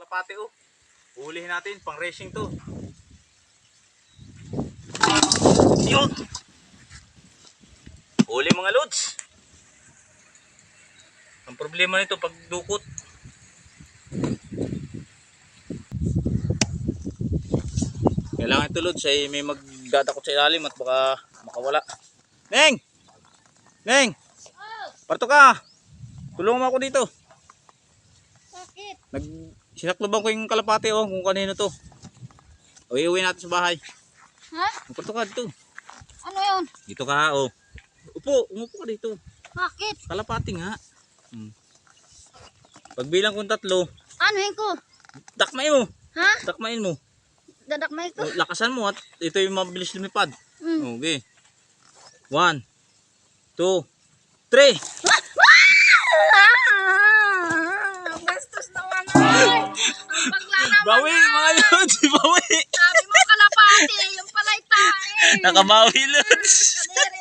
kalapati oh. Ulihin natin, pang racing to. Yun! Uli mga lods. Ang problema nito pag dukot. Kailangan ito lods ay may magdadakot sa ilalim at baka makawala. Neng! Neng! Parto ka! Tulungan mo ako dito. Bakit? Sinakloban ko yung kalapati oh, kung kanino to. O iuwi natin sa bahay. Ha? Parto ka dito. Ano yun? Dito ka oh. Umupo ka dito. Bakit? Kalapati nga. Pagbilang kong 3, Anuhin ko? takmain mo. Ha? Takmain mo. Dadakmay ko? Lakasan mo at ito yung mabilis lumipad. Mm. Okay. 1, 2, 3. Bastos naman ay! Ang bagla naman Bawi mga lods, bawi. Sabi mo kalapati, yung palay tae. Nakabawi lods. Kadiri